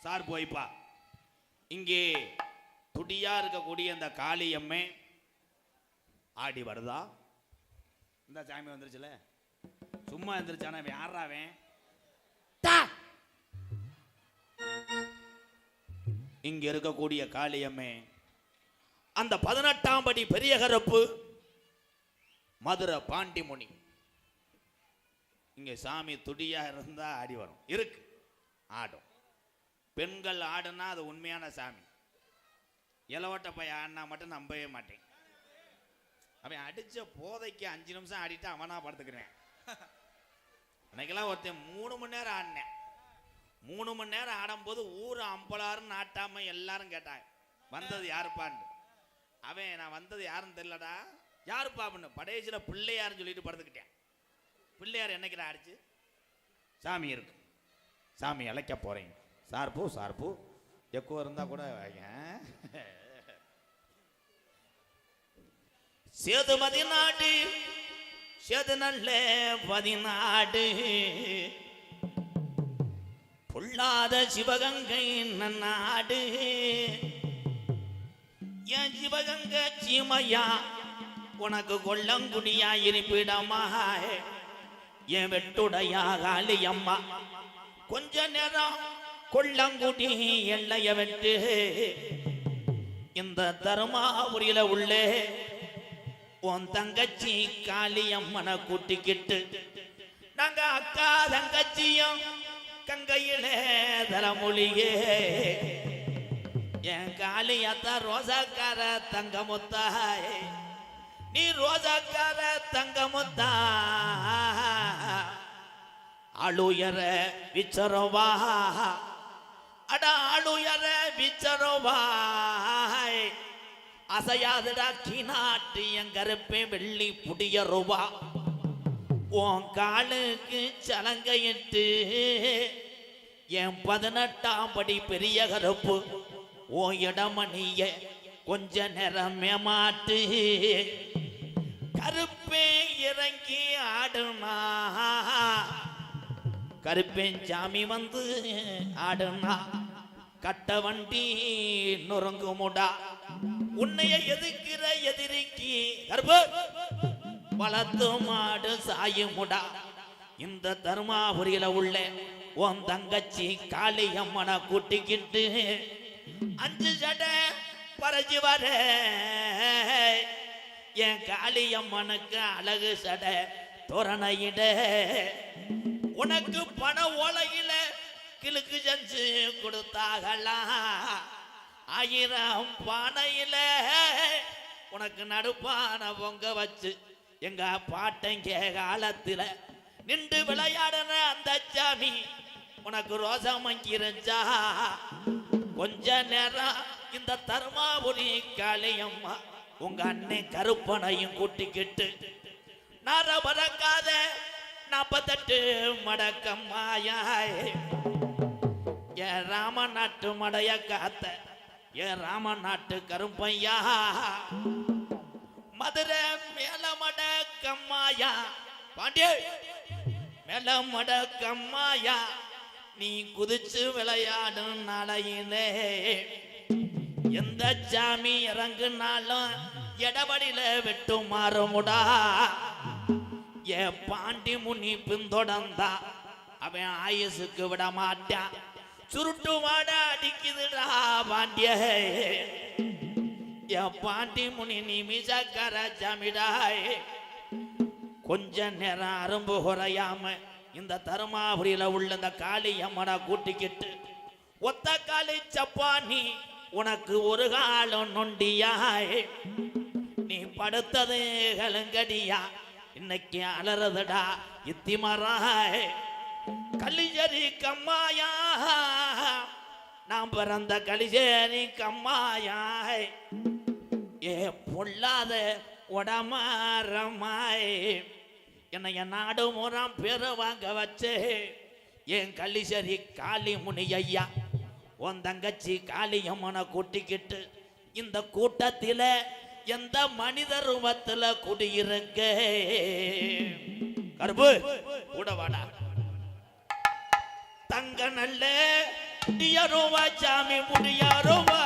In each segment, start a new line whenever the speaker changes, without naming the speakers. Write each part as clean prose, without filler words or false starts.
Sir போய்ப்பா. இங்கே துடியா இருக்கக்கூடிய அந்த காளியம்மே ஆடி வருதா? இந்த சாமி வந்துருச்சுல, சும்மா வந்துருச்சான யாராவேன்? இங்க இருக்கக்கூடிய காளியம்மே அந்த 18ஆம் படி பெரிய கருப்பு மதுரை பாண்டிமுனி. இங்க சாமி துடியா இருந்தா ஆடி வரும், இருக்கு ஆடும். பெண்கள் ஆடுனா அது உண்மையான சாமி. இளவட்ட பையன் ஆடினா மட்டும் நம்பவே மாட்டேன். அவன் அடிச்ச போதைக்கு 5 நிமிஷம் ஆடிட்டு அவனா படுத்துக்கிறேன். அன்னைக்கெல்லாம் ஒருத்தன் 3 மணி நேரம் ஆடினேன். 3 மணி நேரம் ஆடும்போது ஊர் அம்பலாரும் நாட்டாம எல்லாரும் கேட்டாங்க வந்தது யாருப்பான்னு. அவன் நான் வந்தது யாருன்னு தெரியலடா, யாருப்பா அப்படின்னு படையச்சில் பிள்ளையாருன்னு சொல்லிட்டு படுத்துக்கிட்டேன். பிள்ளையார் என்னைக்கு ஆடிச்சு? சாமி இருக்கு, சாமி அழைக்க போறேன். சார்பு சார்பு எக்கோ இருந்தா கூட சேது பதினாடு சேது நல்ல 14 பொல்லாத சிவகங்கை நன்னாடு. என் சிவகங்கை சீமையா உனக்கு கொல்லங்குடியா இருப்பிடமா? என் வெட்டுடையா காளியம்மா கொஞ்ச நேரம் கொல்லங்குடி எல்லைய வெட்டு. இந்த தருமாபுரியில உள்ளே உன் தங்கச்சி காளியம்மனை கூட்டிக்கிட்டு நாங்க அக்கா தங்கச்சியும் கங்கையிலே தரமொழியே. என் காளியத்தா ரோசாக்கார தங்கமுத்தாய், நீ ரோசாக்கார தங்கமுத்தா. ஆளுயர விச்சரவா அட ஆளுயர விச்சரவாய். அசையாதுடா கிநாட்டு என் கருப்பே வெள்ளி புடிய ரூபா. உன் காலுக்கு சலங்கையிட்டு என் 18ஆம் படி பெரிய கருப்பு உன் இடமணிய கொஞ்ச நேரம் மேமாட்டு. கருப்பே இறங்கி ஆடுனா, கருப்பேன் சாமி வந்து ஆடுனா கட்ட வண்டி நொறுங்குமுடா. உன்னைய எதுக்கிற எதிரிக்கு கருப்பு வளர்த்து மாடு சாயுமுடா. இந்த தருமாபுரியில உள்ள உன் தங்கச்சி காளியம்மனை கூட்டிக்கிட்டு 5 சடை பறச்சு வர. என் காளியம்மனுக்கு அழகு சடை தோரணையிட. உனக்கு பண ஓலையில கிழக்கு செஞ்சு கொடுத்தாகலாம். 1000 பானையில உனக்கு நடுப்பான பொங்க வச்சு எங்க பாட்டங்க காலத்துல நின்று விளையாடுற அந்த சாமி உனக்கு ரோசமங்கிருச்சா. கொஞ்ச நேரம் இந்த தருமாபுரி காளியம்மா உங்க அண்ணன் கருப்பனையும் கூட்டிக்கிட்டு நர பறக்காத 48 மடக்கம்மாயாய். என் ராம நாட்டு மடைய காத்த என் ராம நாட்டு கருப்பையா. மதுரை மேலமட கம்மாயா பாண்டிய மேலமட கம்மாயா. நீ குதிச்சு விளையாடும் நாளையிலே எந்த சாமி இறங்குனாலும் எடபடியில வெட்டு மாறுமுடா. என் பாண்டி முனி பின்தொடர்ந்தா அவன் ஆயுசுக்கு விட மாட்டான். சுருட்டு வாட அடிக்குதுடா பாண்டிய. என் பாண்டி முனி நீ மீசக்கார சாமிடாய். கொஞ்ச நேரம் அரும்பு குறையாம இந்த தருமாபுரியில உள்ள இந்த காளியம்மனை கூட்டிக்கிட்டு ஒத்த காளி சப்பானி உனக்கு ஒரு காலம் நொண்டியாய். நீ படுத்தது கலங்கடியா இன்னைக்கு அலறதுடா இத்திமராய். கலிஜரி கம்மாயா நாம் பிறந்த கலிஜரி கம்மாயாய். ஏ பொல்லாத உடமாரமாய் என்னைய நாடு முறம் பேர வாங்க வச்சு என் கலிசரி காளி முனி ஐயா உன் தங்கச்சி காளியம்மனை கூட்டிக்கிட்டு இந்த கூட்டத்தில் எந்த மனித ரூபத்தில் குடியிருக்க. கருப்பு கூட வாடா. தங்க நல்ல முடியாரோவா சாமி முடியாரோவா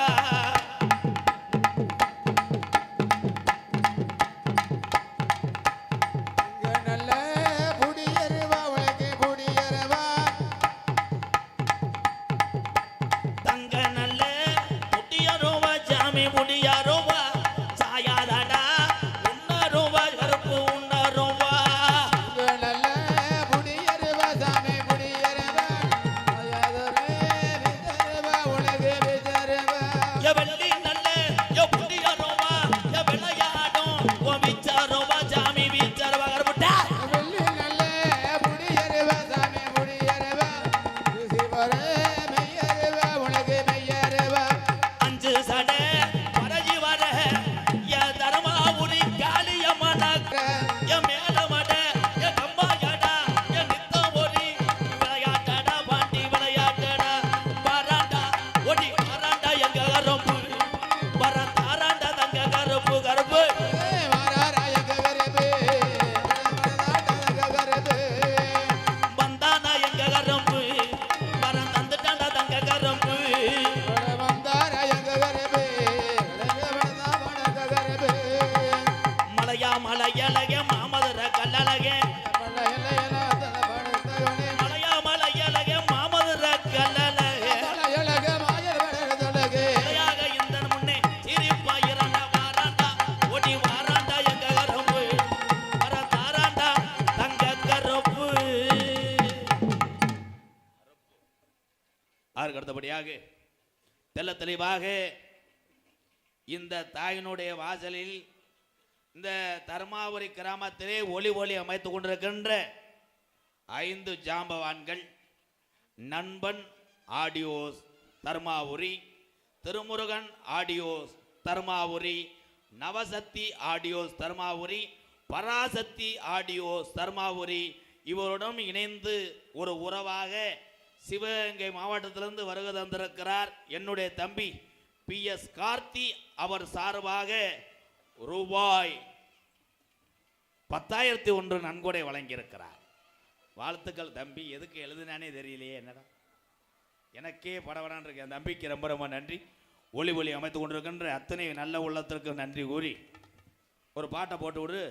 அடுத்தபடியாக தெல்ல தெளிவாக இந்த தாயினுடைய வாசலில் இந்த தர்மாபுரி கிராமத்திலே ஒளி ஒளி அமைத்துக் கொண்டிருக்கின்ற 5 ஜாம்பவான்கள் Nanban Audios Dharmapuri, Thirumurugan Audios Dharmapuri, Navasakthi Audios Dharmapuri, Parasakthi Audios Dharmapuri இவருடன் இணைந்து ஒரு உறவாக சிவகங்கை மாவட்டத்திலிருந்து வருகை தந்திருக்கிறார் என்னுடைய தம்பி PS கார்த்தி. அவர் சார்பாக ரூபாய் 10,001 நன்கொடை வழங்கியிருக்கிறார். வாழ்த்துக்கள் தம்பி. எதுக்கு எழுதுனானே தெரியலையே, என்னடா எனக்கே படவடான் இருக்கு. என் தம்பிக்கு ரொம்ப ரொம்ப நன்றி. ஒளி ஒளி அமைத்து கொண்டிருக்கின்ற அத்தனை நல்ல உள்ளத்திற்கு நன்றி கூறி ஒரு பாட்டை போட்டு விடு.